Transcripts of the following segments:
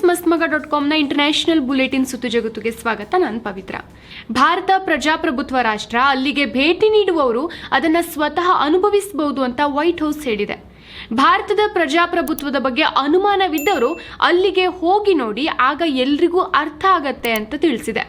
ಮಸ್ಮಗ.ಕಾಮ್ನ international bulletin ಸುತ್ತು ಜಗತ್ತಿಗೆ ಸ್ವಾಗತ. ನಾನು ಪವಿತ್ರ. ಭಾರತ ಪ್ರಜಾಪ್ರಭುತ್ವ ರಾಷ್ಟ್ರ, ಅಲ್ಲಿಗೆ ಭೇಟಿ ನೀಡುವವರು ಅದನ್ನ ಸ್ವತಃ ಅನುಭವಿಸಬಹುದು ಅಂತ ವೈಟ್ ಹೌಸ್ ಹೇಳಿದೆ. ಭಾರತದ ಪ್ರಜಾಪ್ರಭುತ್ವದ ಬಗ್ಗೆ ಅನುಮಾನವಿದ್ದವರು ಅಲ್ಲಿಗೆ ಹೋಗಿ ನೋಡಿ, ಆಗ ಎಲ್ರಿಗೂ ಅರ್ಥ ಆಗತ್ತೆ ಅಂತ ತಿಳಿಸಿದೆ.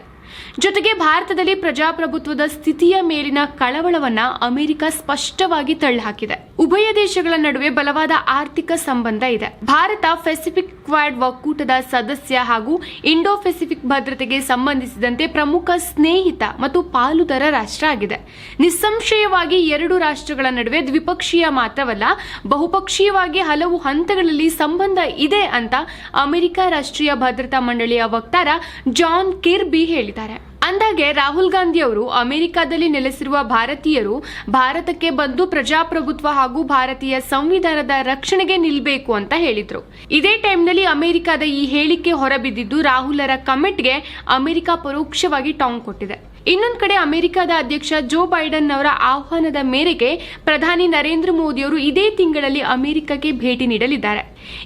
ಜೊತೆಗೆ ಭಾರತದಲ್ಲಿ ಪ್ರಜಾಪ್ರಭುತ್ವದ ಸ್ಥಿತಿಯ ಮೇಲಿನ ಕಳವಳವನ್ನ ಅಮೆರಿಕ ಸ್ಪಷ್ಟವಾಗಿ ತಳ್ಳಿಹಾಕಿದೆ. ಉಭಯ ದೇಶಗಳ ನಡುವೆ ಬಲವಾದ ಆರ್ಥಿಕ ಸಂಬಂಧ ಇದೆ. ಭಾರತ ಪೆಸಿಫಿಕ್ ಕ್ವಾಡ್ ಒಕ್ಕೂಟದ ಸದಸ್ಯ ಹಾಗೂ ಇಂಡೋ ಪೆಸಿಫಿಕ್ ಭದ್ರತೆಗೆ ಸಂಬಂಧಿಸಿದಂತೆ ಪ್ರಮುಖ ಸ್ನೇಹಿತ ಮತ್ತು ಪಾಲುದಾರ ರಾಷ್ಟ್ರ ಆಗಿದೆ. ನಿಸ್ಸಂಶಯವಾಗಿ ಎರಡು ರಾಷ್ಟ್ರಗಳ ನಡುವೆ ದ್ವಿಪಕ್ಷೀಯ ಮಾತ್ರವಲ್ಲ, ಬಹುಪಕ್ಷೀಯವಾಗಿ ಹಲವು ಹಂತಗಳಲ್ಲಿ ಸಂಬಂಧ ಇದೆ ಅಂತ ಅಮೆರಿಕ ರಾಷ್ಟ್ರೀಯ ಭದ್ರತಾ ಮಂಡಳಿಯ ವಕ್ತಾರ ಜಾನ್ ಕಿರ್ಬಿ ಹೇಳಿದ್ದಾರೆ. ಅಂದಾಗೆ ರಾಹುಲ್ ಗಾಂಧಿ ಅವರು ಅಮೆರಿಕದಲ್ಲಿ ನೆಲೆಸಿರುವ ಭಾರತೀಯರು ಭಾರತಕ್ಕೆ ಬಂದು ಪ್ರಜಾಪ್ರಭುತ್ವ ಹಾಗೂ ಭಾರತೀಯ ಸಂವಿಧಾನದ ರಕ್ಷಣೆಗೆ ನಿಲ್ಲಬೇಕು ಅಂತ ಹೇಳಿದ್ರು. ಇದೇ ಟೈಮ್ನಲ್ಲಿ ಅಮೆರಿಕದ ಈ ಹೇಳಿಕೆ ಹೊರಬಿದ್ದಿದ್ದು ರಾಹುಲರ ಕಮೆಂಟ್ಗೆ ಅಮೆರಿಕ ಪರೋಕ್ಷವಾಗಿ ಟಾಂಗ್ ಕೊಟ್ಟಿದೆ. ಇನ್ನೊಂದು ಕಡೆ ಅಮೆರಿಕದ ಅಧ್ಯಕ್ಷ ಜೋ ಬೈಡನ್ ಅವರ ಆಹ್ವಾನದ ಮೇರೆಗೆ ಪ್ರಧಾನಿ ನರೇಂದ್ರ ಮೋದಿ ಅವರು ಇದೇ ತಿಂಗಳಲ್ಲಿ ಅಮೆರಿಕಕ್ಕೆ ಭೇಟಿ ನೀಡಲಿದ್ದಾರೆ.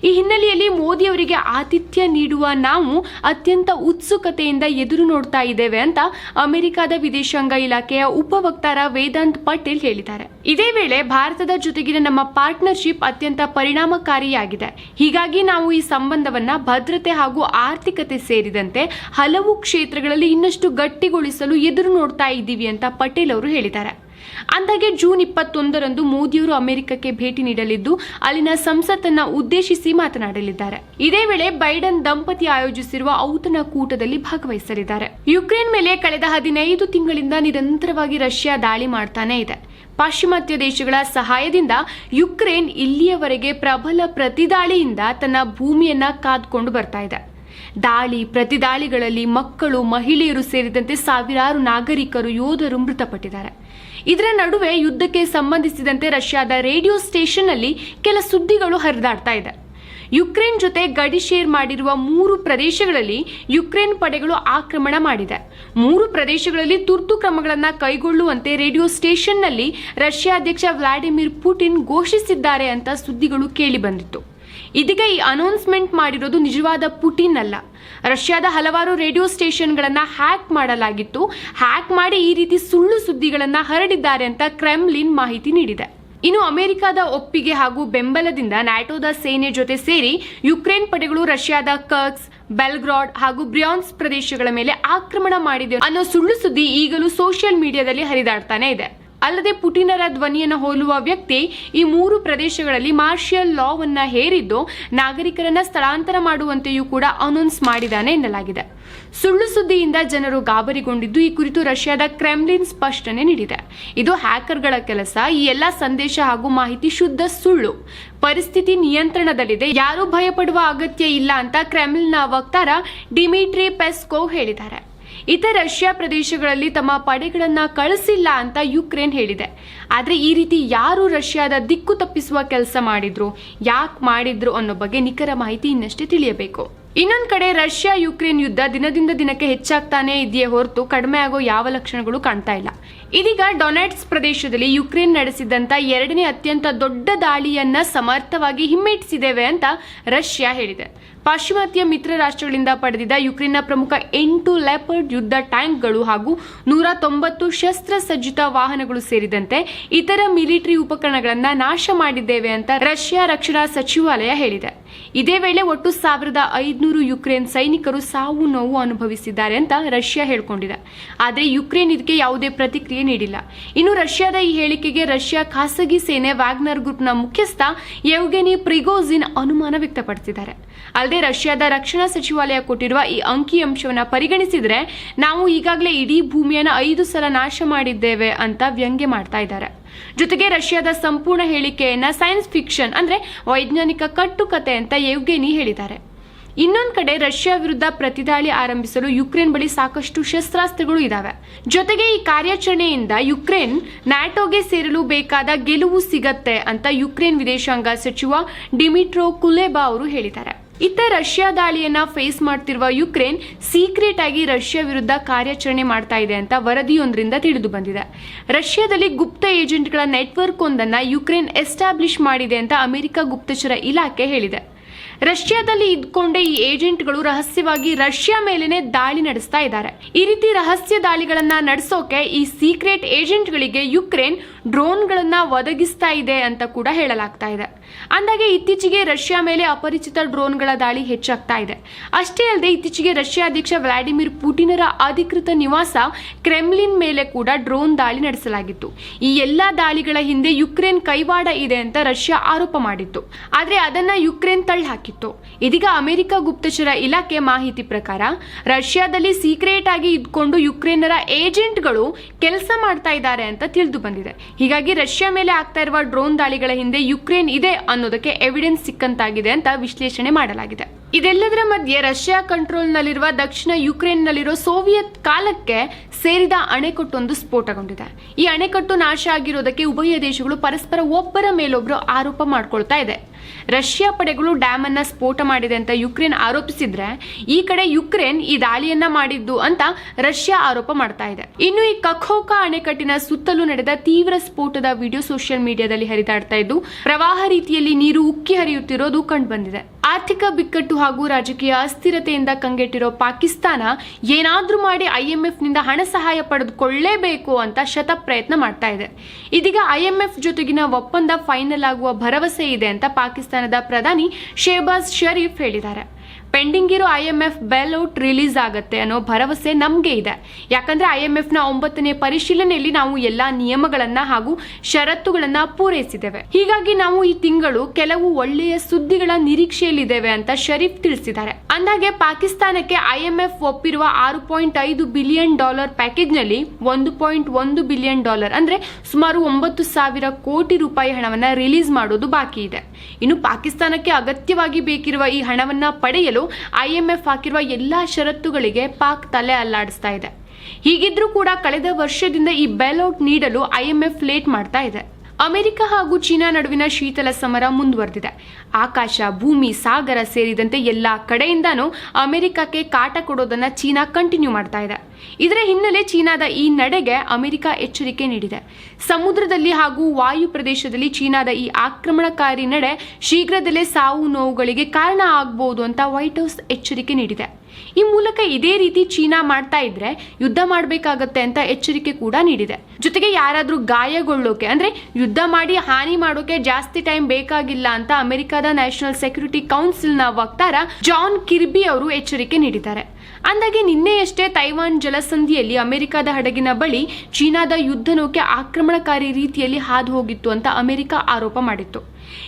ಈ ಹಿನ್ನೆಲೆಯಲ್ಲಿ ಮೋದಿ ಅವರಿಗೆ ಆತಿಥ್ಯ ನೀಡುವ ನಾವು ಅತ್ಯಂತ ಉತ್ಸುಕತೆಯಿಂದ ಎದುರು ನೋಡ್ತಾ ಇದ್ದೇವೆ ಅಂತ ಅಮೆರಿಕದ ವಿದೇಶಾಂಗ ಇಲಾಖೆಯ ಉಪವಕ್ತಾರ ವೇದಾಂತ್ ಪಟೇಲ್ ಹೇಳಿದ್ದಾರೆ. ಇದೇ ವೇಳೆ ಭಾರತದ ಜೊತೆಗಿನ ನಮ್ಮ ಪಾರ್ಟ್ನರ್ಶಿಪ್ ಅತ್ಯಂತ ಪರಿಣಾಮಕಾರಿಯಾಗಿದೆ. ಹೀಗಾಗಿ ನಾವು ಈ ಸಂಬಂಧವನ್ನ ಭದ್ರತೆ ಹಾಗೂ ಆರ್ಥಿಕತೆ ಸೇರಿದಂತೆ ಹಲವು ಕ್ಷೇತ್ರಗಳಲ್ಲಿ ಇನ್ನಷ್ಟು ಗಟ್ಟಿಗೊಳಿಸಲು ಎದುರು ನೋಡ್ತಾ ಇದ್ದೀವಿ ಅಂತ ಪಟೇಲ್ ಅವರು ಹೇಳಿದ್ದಾರೆ. ಅಂದಾಗೆ ಜೂನ್ 21ರಂದು ಮೋದಿಯವರು ಅಮೆರಿಕಕ್ಕೆ ಭೇಟಿ ನೀಡಲಿದ್ದು ಅಲ್ಲಿನ ಸಂಸತ್ತನ್ನ ಉದ್ದೇಶಿಸಿ ಮಾತನಾಡಲಿದ್ದಾರೆ. ಇದೇ ವೇಳೆ ಬೈಡನ್ ದಂಪತಿ ಆಯೋಜಿಸಿರುವ ಔತಣ ಕೂಟದಲ್ಲಿ ಭಾಗವಹಿಸಲಿದ್ದಾರೆ. ಯುಕ್ರೇನ್ ಮೇಲೆ ಕಳೆದ 15 ತಿಂಗಳಿಂದ ನಿರಂತರವಾಗಿ ರಷ್ಯಾ ದಾಳಿ ಮಾಡ್ತಾನೆ ಇದೆ. ಪಾಶ್ಚಿಮಾತ್ಯ ದೇಶಗಳ ಸಹಾಯದಿಂದ ಯುಕ್ರೇನ್ ಇಲ್ಲಿಯವರೆಗೆ ಪ್ರಬಲ ಪ್ರತಿದಾಳಿಯಿಂದ ತನ್ನ ಭೂಮಿಯನ್ನ ಕಾದ್ಕೊಂಡು ಬರ್ತಾ ಇದೆ. ದಾಳಿ ಪ್ರತಿದಾಳಿಗಳಲ್ಲಿ ಮಕ್ಕಳು, ಮಹಿಳೆಯರು ಸೇರಿದಂತೆ ಸಾವಿರಾರು ನಾಗರಿಕರು, ಯೋಧರು ಮೃತಪಟ್ಟಿದ್ದಾರೆ. ಇದರ ನಡುವೆ ಯುದ್ಧಕ್ಕೆ ಸಂಬಂಧಿಸಿದಂತೆ ರಷ್ಯಾದ ರೇಡಿಯೋ ಸ್ಟೇಷನ್ ನಲ್ಲಿ ಕೆಲ ಸುದ್ದಿಗಳು ಹರಿದಾಡ್ತಾ ಇದೆ. ಯುಕ್ರೇನ್ ಜೊತೆ ಗಡಿ ಶೇರ್ ಮಾಡಿರುವ 3 ಪ್ರದೇಶಗಳಲ್ಲಿ ಯುಕ್ರೇನ್ ಪಡೆಗಳು ಆಕ್ರಮಣ ಮಾಡಿದೆ. 3 ಪ್ರದೇಶಗಳಲ್ಲಿ ತುರ್ತು ಕ್ರಮಗಳನ್ನು ಕೈಗೊಳ್ಳುವಂತೆ ರೇಡಿಯೋ ಸ್ಟೇಷನ್ ನಲ್ಲಿ ರಷ್ಯಾ ಅಧ್ಯಕ್ಷ ವ್ಲಾಡಿಮಿರ್ ಪುಟಿನ್ ಘೋಷಿಸಿದ್ದಾರೆ ಅಂತ ಸುದ್ದಿಗಳು ಕೇಳಿ ಬಂದಿತ್ತು. ಇದೀಗ ಈ ಅನೌನ್ಸ್ಮೆಂಟ್ ಮಾಡಿರೋದು ನಿಜವಾದ ಪುಟಿನ್ ಅಲ್ಲ. ರಷ್ಯಾದ ಹಲವಾರು ರೇಡಿಯೋ ಸ್ಟೇಷನ್ಗಳನ್ನ ಹ್ಯಾಕ್ ಮಾಡಲಾಗಿತ್ತು. ಹ್ಯಾಕ್ ಮಾಡಿ ಈ ರೀತಿ ಸುಳ್ಳು ಸುದ್ದಿಗಳನ್ನ ಹರಡಿದ್ದಾರೆ ಅಂತ ಕ್ರೆಮ್ಲಿನ್ ಮಾಹಿತಿ ನೀಡಿದೆ. ಇನ್ನು ಅಮೆರಿಕದ ಒಪ್ಪಿಗೆ ಹಾಗೂ ಬೆಂಬಲದಿಂದ ನ್ಯಾಟೋದ ಸೇನೆ ಜೊತೆ ಸೇರಿ ಯುಕ್ರೇನ್ ಪಡೆಗಳು ರಷ್ಯಾದ ಕರ್ಕ್ಸ್, ಬೆಲ್ಗ್ರಾಡ್ ಹಾಗೂ ಬ್ರಿಯಾನ್ಸ್ ಪ್ರದೇಶಗಳ ಮೇಲೆ ಆಕ್ರಮಣ ಮಾಡಿದೆ ಅನ್ನೋ ಸುಳ್ಳು ಸುದ್ದಿ ಈಗಲೂ ಸೋಷಿಯಲ್ ಮೀಡಿಯಾದಲ್ಲಿ ಹರಿದಾಡ್ತಾನೆ ಇದೆ. ಅಲ್ಲದೆ ಪುಟಿನರ ಧ್ವನಿಯನ್ನು ಹೋಲುವ ವ್ಯಕ್ತಿ ಈ 3 ಪ್ರದೇಶಗಳಲ್ಲಿ ಮಾರ್ಷಿಯಲ್ ಲಾವನ್ನ ಹೇರಿದ್ದು ನಾಗರಿಕರನ್ನ ಸ್ಥಳಾಂತರ ಮಾಡುವಂತೆಯೂ ಕೂಡ ಅನೌನ್ಸ್ ಮಾಡಿದ್ದಾನೆ ಎನ್ನಲಾಗಿದೆ. ಸುಳ್ಳು ಸುದ್ದಿಯಿಂದ ಜನರು ಗಾಬರಿಗೊಂಡಿದ್ದು ಈ ಕುರಿತು ರಷ್ಯಾದ ಕ್ರೆಮ್ಲಿನ್ ಸ್ಪಷ್ಟನೆ ನೀಡಿದೆ. ಇದು ಹ್ಯಾಕರ್ಗಳ ಕೆಲಸ. ಈ ಎಲ್ಲಾ ಸಂದೇಶ ಹಾಗೂ ಮಾಹಿತಿ ಶುದ್ಧ ಸುಳ್ಳು. ಪರಿಸ್ಥಿತಿ ನಿಯಂತ್ರಣದಲ್ಲಿದೆ, ಯಾರೂ ಭಯಪಡುವ ಅಗತ್ಯ ಇಲ್ಲ ಅಂತ ಕ್ರೆಮ್ಲಿನ್ನ ವಕ್ತಾರ ಡಿಮಿಟ್ರಿ ಪೆಸ್ಕೋವ್ ಹೇಳಿದ್ದಾರೆ. ಇತರ ರಷ್ಯಾ ಪ್ರದೇಶಗಳಲ್ಲಿ ತಮ್ಮ ಪಡೆಗಳನ್ನ ಕಳಿಸಿಲ್ಲ ಅಂತ ಯುಕ್ರೇನ್ ಹೇಳಿದೆ. ಆದ್ರೆ ಈ ರೀತಿ ಯಾರು ರಷ್ಯಾದ ದಿಕ್ಕು ತಪ್ಪಿಸುವ ಕೆಲಸ ಮಾಡಿದ್ರು, ಯಾಕೆ ಮಾಡಿದ್ರು ಅನ್ನೋ ಬಗ್ಗೆ ನಿಖರ ಮಾಹಿತಿ ಇನ್ನಷ್ಟೇ ತಿಳಿಯಬೇಕು. ಇನ್ನೊಂದು ಕಡೆ ರಷ್ಯಾ ಯುಕ್ರೇನ್ ಯುದ್ಧ ದಿನದಿಂದ ದಿನಕ್ಕೆ ಹೆಚ್ಚಾಗ್ತಾನೆ ಇದೆಯೇ ಹೊರತು ಕಡಿಮೆ ಆಗೋ ಯಾವ ಲಕ್ಷಣಗಳು ಕಾಣ್ತಾ ಇಲ್ಲ. ಇದೀಗ ಡೊನೆಟ್ಸ್ ಪ್ರದೇಶದಲ್ಲಿ ಯುಕ್ರೇನ್ ನಡೆಸಿದಂತ 2ನೇ ಅತ್ಯಂತ ದೊಡ್ಡ ದಾಳಿಯನ್ನ ಸಮರ್ಥವಾಗಿ ಹಿಮ್ಮೆಟ್ಟಿಸಿದ್ದೇವೆ ಅಂತ ರಷ್ಯಾ ಹೇಳಿದೆ. ಪಾಶ್ಚಿಮಾತ್ಯ ಮಿತ್ರ ರಾಷ್ಟ್ರಗಳಿಂದ ಪಡೆದಿದ್ದ ಯುಕ್ರೇನ್ನ ಪ್ರಮುಖ 8 ಲೆಪರ್ಡ್ ಯುದ್ಧ ಟ್ಯಾಂಕ್ಗಳು ಹಾಗೂ 190 ಶಸ್ತ್ರಸಜ್ಜಿತ ವಾಹನಗಳು ಸೇರಿದಂತೆ ಇತರ ಮಿಲಿಟರಿ ಉಪಕರಣಗಳನ್ನು ನಾಶ ಮಾಡಿದ್ದೇವೆ ಅಂತ ರಷ್ಯಾ ರಕ್ಷಣಾ ಸಚಿವಾಲಯ ಹೇಳಿದೆ. ಇದೇ ವೇಳೆ ಒಟ್ಟು 1500 ಯುಕ್ರೇನ್ ಸೈನಿಕರು ಸಾವು ನೋವು ಅನುಭವಿಸಿದ್ದಾರೆ ಅಂತ ರಷ್ಯಾ ಹೇಳಿಕೊಂಡಿದೆ. ಆದರೆ ಯುಕ್ರೇನ್ ಇದಕ್ಕೆ ಯಾವುದೇ ಪ್ರತಿಕ್ರಿಯೆ ನೀಡಿಲ್ಲ. ಇನ್ನು ರಷ್ಯಾದ ಈ ಹೇಳಿಕೆಗೆ ರಷ್ಯಾ ಖಾಸಗಿ ಸೇನೆ ವ್ಯಾಗ್ನರ್ ಗ್ರೂಪ್ನ ಮುಖ್ಯಸ್ಥ ಯೆವ್ಗೆನಿ ಪ್ರಿಗೋಜಿನ್ ಅನುಮಾನ ವ್ಯಕ್ತಪಡಿಸಿದ್ದಾರೆ. ಅಲ್ಲದೆ ರಷ್ಯಾದ ರಕ್ಷಣಾ ಸಚಿವಾಲಯ ಕೊಟ್ಟಿರುವ ಈ ಅಂಕಿಅಂಶವನ್ನ ಪರಿಗಣಿಸಿದ್ರೆ ನಾವು ಈಗಾಗಲೇ ಇಡೀ ಭೂಮಿಯನ್ನು 5 ಸಲ ನಾಶ ಮಾಡಿದ್ದೇವೆ ಅಂತ ವ್ಯಂಗ್ಯ ಮಾಡ್ತಾ ಇದ್ದಾರೆ. ಜೊತೆಗೆ ರಷ್ಯಾದ ಸಂಪೂರ್ಣ ಹೇಳಿಕೆಯನ್ನ ಸೈನ್ಸ್ ಫಿಕ್ಷನ್ ಅಂದ್ರೆ ವೈಜ್ಞಾನಿಕ ಕಟ್ಟುಕತೆ ಅಂತ ಯೆವ್ಗೆನಿ ಹೇಳಿದ್ದಾರೆ. ಇನ್ನೊಂದು ಕಡೆ ರಷ್ಯಾ ವಿರುದ್ಧ ಪ್ರತಿದಾಳಿ ಆರಂಭಿಸಲು ಯುಕ್ರೇನ್ ಬಳಿ ಸಾಕಷ್ಟು ಶಸ್ತ್ರಾಸ್ತ್ರಗಳು ಇದಾವೆ. ಜೊತೆಗೆ ಈ ಕಾರ್ಯಾಚರಣೆಯಿಂದ ಯುಕ್ರೇನ್ ನ್ಯಾಟೋಗೆ ಸೇರಲು ಬೇಕಾದ ಗೆಲುವು ಸಿಗತ್ತೆ ಅಂತ ಯುಕ್ರೇನ್ ವಿದೇಶಾಂಗ ಸಚಿವ ಡಿಮಿಟ್ರೋ ಕುಲೆಬಾ ಅವರು ಹೇಳಿದ್ದಾರೆ. ಇತ್ತ ರಷ್ಯಾ ದಾಳಿಯನ್ನ ಫೇಸ್ ಮಾಡ್ತಿರುವ ಯುಕ್ರೇನ್ ಸೀಕ್ರೆಟ್ ಆಗಿ ರಷ್ಯಾ ವಿರುದ್ಧ ಕಾರ್ಯಾಚರಣೆ ಮಾಡ್ತಾ ಇದೆ ಅಂತ ವರದಿಯೊಂದರಿಂದ ತಿಳಿದು ಬಂದಿದೆ. ರಷ್ಯಾದಲ್ಲಿ ಗುಪ್ತ ಏಜೆಂಟ್ಗಳ ನೆಟ್ವರ್ಕ್ ಒಂದನ್ನ ಯುಕ್ರೇನ್ ಎಸ್ಟಾಬ್ಲಿಷ್ ಮಾಡಿದೆ ಅಂತ ಅಮೆರಿಕ ಗುಪ್ತಚರ ಇಲಾಖೆ ಹೇಳಿದೆ. ರಷ್ಯಾದಲ್ಲಿ ಇದ್ಕೊಂಡೇ ಈ ಏಜೆಂಟ್ಗಳು ರಹಸ್ಯವಾಗಿ ರಷ್ಯಾ ಮೇಲೇನೆ ದಾಳಿ ನಡೆಸ್ತಾ ಇದ್ದಾರೆ. ಈ ರೀತಿ ರಹಸ್ಯ ದಾಳಿಗಳನ್ನ ನಡೆಸೋಕೆ ಈ ಸೀಕ್ರೆಟ್ ಏಜೆಂಟ್ಗಳಿಗೆ ಯುಕ್ರೇನ್ ಡ್ರೋನ್ಗಳನ್ನ ಒದಗಿಸ್ತಾ ಇದೆ ಅಂತ ಕೂಡ ಹೇಳಲಾಗ್ತಾ ಇದೆ. ಅಂದಾಗೆ ಇತ್ತೀಚೆಗೆ ರಷ್ಯಾ ಮೇಲೆ ಅಪರಿಚಿತ ಡ್ರೋನ್ಗಳ ದಾಳಿ ಹೆಚ್ಚಾಗ್ತಾ ಇದೆ. ಅಷ್ಟೇ ಅಲ್ಲದೆ ಇತ್ತೀಚೆಗೆ ರಷ್ಯಾ ಅಧ್ಯಕ್ಷ ವ್ಲಾಡಿಮಿರ್ ಪುಟಿನರ ಅಧಿಕೃತ ನಿವಾಸ ಕ್ರೆಮ್ಲಿನ್ ಮೇಲೆ ಕೂಡ ಡ್ರೋನ್ ದಾಳಿ ನಡೆಸಲಾಗಿತ್ತು. ಈ ಎಲ್ಲಾ ದಾಳಿಗಳ ಹಿಂದೆ ಯುಕ್ರೇನ್ ಕೈವಾಡ ಇದೆ ಅಂತ ರಷ್ಯಾ ಆರೋಪ ಮಾಡಿತ್ತು. ಆದ್ರೆ ಅದನ್ನ ಯುಕ್ರೇನ್ ತಳ್ಳಹಾಕಿತ್ತು. ಇದೀಗ ಅಮೆರಿಕ ಗುಪ್ತಚರ ಇಲಾಖೆ ಮಾಹಿತಿ ಪ್ರಕಾರ ರಷ್ಯಾದಲ್ಲಿ ಸೀಕ್ರೆಟ್ ಆಗಿ ಇದ್ಕೊಂಡು ಯುಕ್ರೇನರ ಏಜೆಂಟ್ಗಳು ಕೆಲಸ ಮಾಡ್ತಾ ಇದ್ದಾರೆ ಅಂತ ತಿಳಿದು ಬಂದಿದೆ. ಹೀಗಾಗಿ ರಷ್ಯಾ ಮೇಲೆ ಆಗ್ತಾ ಇರುವ ಡ್ರೋನ್ ದಾಳಿಗಳ ಹಿಂದೆ ಯುಕ್ರೇನ್ ಇದೆ ಅನ್ನೋದಕ್ಕೆ ಎವಿಡೆನ್ಸ್ ಸಿಕ್ಕಂತಾಗಿದೆ ಅಂತ ವಿಶ್ಲೇಷಣೆ ಮಾಡಲಾಗಿದೆ. ಇದೆಲ್ಲದರ ಮಧ್ಯೆ ರಷ್ಯಾ ಕಂಟ್ರೋಲ್ನಲ್ಲಿರುವ ದಕ್ಷಿಣ ಯುಕ್ರೇನ್ನಲ್ಲಿರೋ ಸೋವಿಯತ್ ಕಾಲಕ್ಕೆ ಸೇರಿದ ಅಣೆಕಟ್ಟೊಂದು ಸ್ಫೋಟಗೊಂಡಿದೆ. ಈ ಅಣೆಕಟ್ಟು ನಾಶ ಆಗಿರೋದಕ್ಕೆ ಉಭಯ ದೇಶಗಳು ಪರಸ್ಪರ ಒಬ್ಬರ ಮೇಲೊಬ್ಬರು ಆರೋಪ ಮಾಡ್ಕೊಳ್ತಾ ಇದೆ. ರಷ್ಯಾ ಪಡೆಗಳು ಡ್ಯಾಮ್ ಅನ್ನ ಸ್ಫೋಟ ಮಾಡಿದೆ ಅಂತ ಯುಕ್ರೇನ್ ಆರೋಪಿಸಿದ್ರೆ, ಈ ಕಡೆ ಯುಕ್ರೇನ್ ಈ ದಾಳಿಯನ್ನ ಮಾಡಿದ್ದು ಅಂತ ರಷ್ಯಾ ಆರೋಪ ಮಾಡ್ತಾ ಇದೆ. ಇನ್ನು ಈ ಕಖೋಕಾ ಅಣೆಕಟ್ಟಿನ ಸುತ್ತಲೂ ನಡೆದ ತೀವ್ರ ಸ್ಫೋಟದ ವಿಡಿಯೋ ಸೋಷಿಯಲ್ ಮೀಡಿಯಾದಲ್ಲಿ ಹರಿದಾಡ್ತಾ ಇದ್ದು, ಪ್ರವಾಹ ರೀತಿಯಲ್ಲಿ ನೀರು ಉಕ್ಕಿ ಹರಿಯುತ್ತಿರೋದು ಕಂಡು ಬಂದಿದೆ. ಆರ್ಥಿಕ ಬಿಕ್ಕಟ್ಟು ಹಾಗೂ ರಾಜಕೀಯ ಅಸ್ಥಿರತೆಯಿಂದ ಕಂಗೆಟ್ಟಿರೋ ಪಾಕಿಸ್ತಾನ ಏನಾದ್ರೂ ಮಾಡಿ IMF ನಿಂದ ಹಣ ಸಹಾಯ ಪಡೆದುಕೊಳ್ಳಲೇಬೇಕು ಅಂತ ಶತಪ್ರಯತ್ನ ಮಾಡ್ತಾ ಇದೆ. ಇದೀಗ IMF ಜೊತೆಗಿನ ಒಪ್ಪಂದ ಫೈನಲ್ ಆಗುವ ಭರವಸೆ ಇದೆ ಅಂತ ಪಾಕಿಸ್ತಾನದ ಪ್ರಧಾನಿ ಶೆಹಬಾಜ್ ಶರೀಫ್ ಹೇಳಿದ್ದಾರೆ. ಪೆಂಡಿಂಗ್ ಇರೋ IMF ಬೇಲ್ಔಟ್ ರಿಲೀಸ್ ಆಗತ್ತೆ ಅನ್ನೋ ಭರವಸೆ ನಮ್ಗೆ ಇದೆ. ಯಾಕಂದ್ರೆ IMF ನ 9ನೇ ಪರಿಶೀಲನೆಯಲ್ಲಿ ನಾವು ಎಲ್ಲಾ ನಿಯಮಗಳನ್ನ ಹಾಗೂ ಷರತ್ತುಗಳನ್ನ ಪೂರೈಸಿದ್ದೇವೆ. ಹೀಗಾಗಿ ನಾವು ಈ ತಿಂಗಳು ಕೆಲವು ಒಳ್ಳೆಯ ಸುದ್ದಿಗಳ ನಿರೀಕ್ಷೆಯಲ್ಲಿದ್ದೇವೆ ಅಂತ ಶರೀಫ್ ತಿಳಿಸಿದ್ದಾರೆ. ಅಂದಾಗೆ ಪಾಕಿಸ್ತಾನಕ್ಕೆ IMF ಒಪ್ಪಿರುವ $6.5 ಬಿಲಿಯನ್ ಪ್ಯಾಕೇಜ್ ನಲ್ಲಿ $1.1 ಬಿಲಿಯನ್ ಅಂದ್ರೆ ಸುಮಾರು 9,000 ಕೋಟಿ ರೂಪಾಯಿ ಹಣವನ್ನ ರಿಲೀಸ್ ಮಾಡೋದು ಬಾಕಿ ಇದೆ. ಇನ್ನು ಪಾಕಿಸ್ತಾನಕ್ಕೆ ಅಗತ್ಯವಾಗಿ ಬೇಕಿರುವ ಈ ಹಣವನ್ನ ಪಡೆಯಲು IMF ಹಾಕಿರುವ ಎಲ್ಲಾ ಷರತ್ತುಗಳಿಗೆ ಪಾಕ್ ತಲೆ ಅಲ್ಲಾಡಿಸ್ತಾ ಇದೆ. ಹೀಗಿದ್ರೂ ಕೂಡ ಕಳೆದ ವರ್ಷದಿಂದ ಈ ಬೇಲ್ಔಟ್ ನೀಡಲು IMF ಲೇಟ್ ಮಾಡ್ತಾ ಇದೆ. ಅಮೆರಿಕ ಹಾಗೂ ಚೀನಾ ನಡುವಿನ ಶೀತಲ ಸಮರ ಮುಂದುವರೆದಿದೆ. ಆಕಾಶ, ಭೂಮಿ, ಸಾಗರ ಸೇರಿದಂತೆ ಎಲ್ಲಾ ಕಡೆಯಿಂದನೂ ಅಮೆರಿಕಕ್ಕೆ ಕಾಟ ಕೊಡೋದನ್ನ ಚೀನಾ ಕಂಟಿನ್ಯೂ ಮಾಡ್ತಾ ಇದೆ. ಇದರ ಹಿನ್ನೆಲೆ ಚೀನಾದ ಈ ನಡೆಗೆ ಅಮೆರಿಕ ಎಚ್ಚರಿಕೆ ನೀಡಿದೆ. ಸಮುದ್ರದಲ್ಲಿ ಹಾಗೂ ವಾಯು ಪ್ರದೇಶದಲ್ಲಿ ಚೀನಾದ ಈ ಆಕ್ರಮಣಕಾರಿ ನಡೆ ಶೀಘ್ರದಲ್ಲೇ ಸಾವು ನೋವುಗಳಿಗೆ ಕಾರಣ ಆಗಬಹುದು ಅಂತ ವೈಟ್ ಹೌಸ್ ಎಚ್ಚರಿಕೆ ನೀಡಿದೆ. ಈ ಮೂಲಕ ಇದೇ ರೀತಿ ಚೀನಾ ಮಾಡ್ತಾ ಇದ್ರೆ ಯುದ್ಧ ಮಾಡಬೇಕಾಗತ್ತೆ ಅಂತ ಎಚ್ಚರಿಕೆ ಕೂಡ ನೀಡಿದೆ. ಜೊತೆಗೆ ಯಾರಾದ್ರೂ ಗಾಯಗೊಳ್ಳೋಕೆ ಅಂದ್ರೆ ಯುದ್ಧ ಮಾಡಿ ಹಾನಿ ಮಾಡೋಕೆ ಜಾಸ್ತಿ ಟೈಮ್ ಬೇಕಾಗಿಲ್ಲ ಅಂತ ಅಮೆರಿಕದ ನ್ಯಾಷನಲ್ ಸೆಕ್ಯೂರಿಟಿ ಕೌನ್ಸಿಲ್ ನ ವಕ್ತಾರ ಜಾನ್ ಕಿರ್ಬಿ ಅವರು ಎಚ್ಚರಿಕೆ ನೀಡಿದ್ದಾರೆ. ಅಂದಾಗೆ ನಿನ್ನೆಯಷ್ಟೇ ತೈವಾನ್ ಜಲಸಂಧಿಯಲ್ಲಿ ಅಮೆರಿಕದ ಹಡಗಿನ ಬಳಿ ಚೀನಾದ ಯುದ್ಧ ನೌಕೆ ಆಕ್ರಮಣಕಾರಿ ರೀತಿಯಲ್ಲಿ ಹಾದು ಹೋಗಿತ್ತು ಅಂತ ಅಮೆರಿಕ ಆರೋಪ ಮಾಡಿತ್ತು.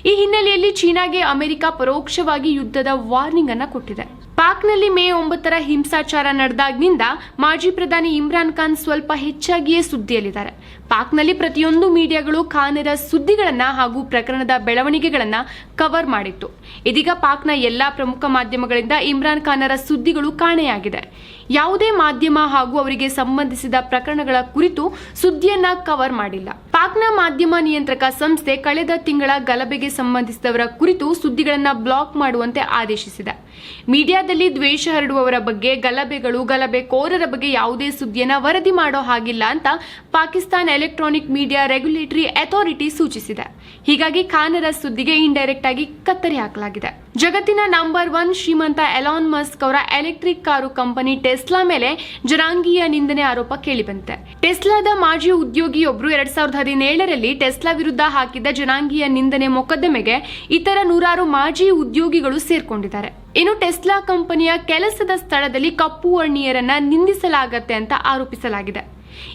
ಈ ಹಿನ್ನೆಲೆಯಲ್ಲಿ ಚೀನಾಗೆ ಅಮೆರಿಕ ಪರೋಕ್ಷವಾಗಿ ಯುದ್ಧದ ವಾರ್ನಿಂಗ್ ಅನ್ನ ಕೊಟ್ಟಿದೆ. ಪಾಕ್ನಲ್ಲಿ ಮೇ 9ರ ಹಿಂಸಾಚಾರ ನಡೆದಾಗಿನಿಂದ ಮಾಜಿ ಪ್ರಧಾನಿ ಇಮ್ರಾನ್ ಖಾನ್ ಸ್ವಲ್ಪ ಹೆಚ್ಚಾಗಿಯೇ ಸುದ್ದಿಯಲ್ಲಿದ್ದಾರೆ. ಪಾಕ್ನಲ್ಲಿ ಪ್ರತಿಯೊಂದು ಮೀಡಿಯಾಗಳು ಖಾನರ ಸುದ್ದಿಗಳನ್ನ ಹಾಗೂ ಪ್ರಕರಣದ ಬೆಳವಣಿಗೆಗಳನ್ನ ಕವರ್ ಮಾಡಿತ್ತು. ಇದೀಗ ಪಾಕ್ನ ಎಲ್ಲಾ ಪ್ರಮುಖ ಮಾಧ್ಯಮಗಳಿಂದ ಇಮ್ರಾನ್ ಖಾನರ ಸುದ್ದಿಗಳು ಕಾಣೆಯಾಗಿದೆ. ಯಾವುದೇ ಮಾಧ್ಯಮ ಹಾಗೂ ಅವರಿಗೆ ಸಂಬಂಧಿಸಿದ ಪ್ರಕರಣಗಳ ಕುರಿತು ಸುದ್ದಿಯನ್ನ ಕವರ್ ಮಾಡಿಲ್ಲ. ಪಾಕ್ನ ಮಾಧ್ಯಮ ನಿಯಂತ್ರಕ ಸಂಸ್ಥೆ ಕಳೆದ ತಿಂಗಳ ಗಲಭೆಗೆ ಸಂಬಂಧಿಸಿದವರ ಕುರಿತು ಸುದ್ದಿಗಳನ್ನ ಬ್ಲಾಕ್ ಮಾಡುವಂತೆ ಆದೇಶಿಸಿದೆ. ಮೀಡಿಯಾದಲ್ಲಿ ದ್ವೇಷ ಹರಡುವವರ ಬಗ್ಗೆ, ಗಲಭೆಕೋರರ ಬಗ್ಗೆ ಯಾವುದೇ ಸುದ್ದಿಯನ್ನ ವರದಿ ಮಾಡೋ ಹಾಗಿಲ್ಲ ಅಂತ Pakistan electronic media regulatory authority ಸೂಚಿಸಿದೆ. ಹೀಗಾಗಿ ಖಾನರ ಸುದ್ದಿಗೆ ಇಂಡೈರೆಕ್ಟ್ ಆಗಿ ಕತ್ತರಿ ಹಾಕಲಾಗಿದೆ. ಜಗತ್ತಿನ ನಂಬರ್ 1 ಶ್ರೀಮಂತ ಎಲಾನ್ ಮಸ್ಕ್ ಅವರ ಎಲೆಕ್ಟ್ರಿಕ್ ಕಾರು ಕಂಪನಿ ಟೆಸ್ಲಾ ಮೇಲೆ ಜನಾಂಗೀಯ ನಿಂದನೆ ಆರೋಪ ಕೇಳಿಬಂದಿದೆ. ಟೆಸ್ಲಾದ ಮಾಜಿ ಉದ್ಯೋಗಿಯೊಬ್ಬರು 2017ರಲ್ಲಿ ಟೆಸ್ಲಾ ವಿರುದ್ಧ ಹಾಕಿದ್ದ ಜನಾಂಗೀಯ ನಿಂದನೆ ಮೊಕದ್ದಮೆಗೆ ಇತರ 100 ಮಾಜಿ ಉದ್ಯೋಗಿಗಳು ಸೇರ್ಕೊಂಡಿದ್ದಾರೆ. ಇನ್ನು ಟೆಸ್ಲಾ ಕಂಪನಿಯ ಕೆಲಸದ ಸ್ಥಳದಲ್ಲಿ ಕಪ್ಪು ವರ್ಣೀಯರನ್ನ ನಿಂದಿಸಲಾಗತ್ತೆ ಅಂತ ಆರೋಪಿಸಲಾಗಿದೆ.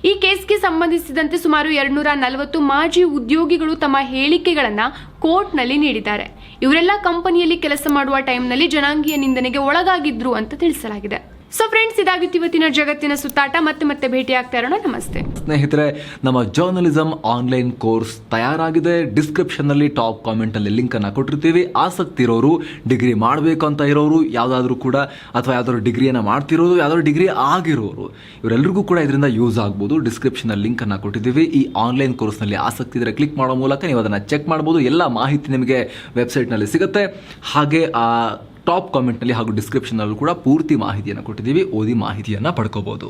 ಈ ಕೇಸ್ಗೆ ಸಂಬಂಧಿಸಿದಂತೆ ಸುಮಾರು 240 ಮಾಜಿ ಉದ್ಯೋಗಿಗಳು ತಮ್ಮ ಹೇಳಿಕೆಗಳನ್ನ ಕೋರ್ಟ್ನಲ್ಲಿ ನೀಡಿದ್ದಾರೆ. ಇವರೆಲ್ಲ ಕಂಪನಿಯಲ್ಲಿ ಕೆಲಸ ಮಾಡುವ ಟೈಮ್ನಲ್ಲಿ ಜನಾಂಗೀಯ ನಿಂದನೆಗೆ ಒಳಗಾಗಿದ್ರು ಅಂತ ತಿಳಿಸಲಾಗಿದೆ. ಸೊ ಫ್ರೆಂಡ್ಸ್, ಇದಾಗಿತ್ತು ಇವತ್ತಿನ ಜಗತ್ತಿನ ಸುತ್ತಾಟ. ಮತ್ತೆ ಭೇಟಿ ಆಗ್ತಾ ಇರೋಣ. ನಮಸ್ತೆ ಸ್ನೇಹಿತರೆ, ನಮ್ಮ ಜರ್ನಲಿಸಂ ಆನ್ಲೈನ್ ಕೋರ್ಸ್ ತಯಾರಾಗಿದೆ. ಡಿಸ್ಕ್ರಿಪ್ಷನ್ ನಲ್ಲಿ ಟಾಪ್ ಕಾಮೆಂಟ್ ಅಲ್ಲಿ ಲಿಂಕ್ ಅನ್ನ ಕೊಟ್ಟಿರ್ತೀವಿ. ಆಸಕ್ತಿ ಇರೋರು, ಡಿಗ್ರಿ ಮಾಡಬೇಕು ಅಂತ ಇರೋರು, ಯಾವ್ದಾದ್ರು ಕೂಡ ಅಥವಾ ಯಾವ್ದಾದ್ರು ಡಿಗ್ರಿಯನ್ನ ಮಾಡ್ತಿರೋರು, ಯಾವ್ದಾದ್ರು ಡಿಗ್ರಿ ಆಗಿರೋರು, ಇವರೆಲ್ಲರಿಗೂ ಕೂಡ ಇದರಿಂದ ಯೂಸ್ ಆಗ್ಬೋದು. ಡಿಸ್ಕ್ರಿಪ್ಷನ್ ಅಲ್ಲಿ ಲಿಂಕ್ ಅನ್ನ ಕೊಟ್ಟಿದ್ದೀವಿ. ಈ ಆನ್ಲೈನ್ ಕೋರ್ಸ್ ನಲ್ಲಿ ಆಸಕ್ತಿ ಇದ್ರೆ ಕ್ಲಿಕ್ ಮಾಡೋ ಮೂಲಕ ನೀವು ಅದನ್ನ ಚೆಕ್ ಮಾಡಬಹುದು. ಎಲ್ಲ ಮಾಹಿತಿ ನಿಮಗೆ ವೆಬ್ಸೈಟ್ ನಲ್ಲಿ ಸಿಗುತ್ತೆ. ಹಾಗೆ ಟಾಪ್ ಕಾಮೆಂಟ್ ನಲ್ಲಿ ಹಾಗೂ ಡಿಸ್ಕ್ರಿಪ್ಷನ್ ನಲ್ಲೂ ಕೂಡ ಪೂರ್ತಿ ಮಾಹಿತಿಯನ್ನು ಕೊಟ್ಟಿದ್ದೀವಿ. ಓದಿ ಮಾಹಿತಿಯನ್ನ ಪಡ್ಕೋಬಹುದು.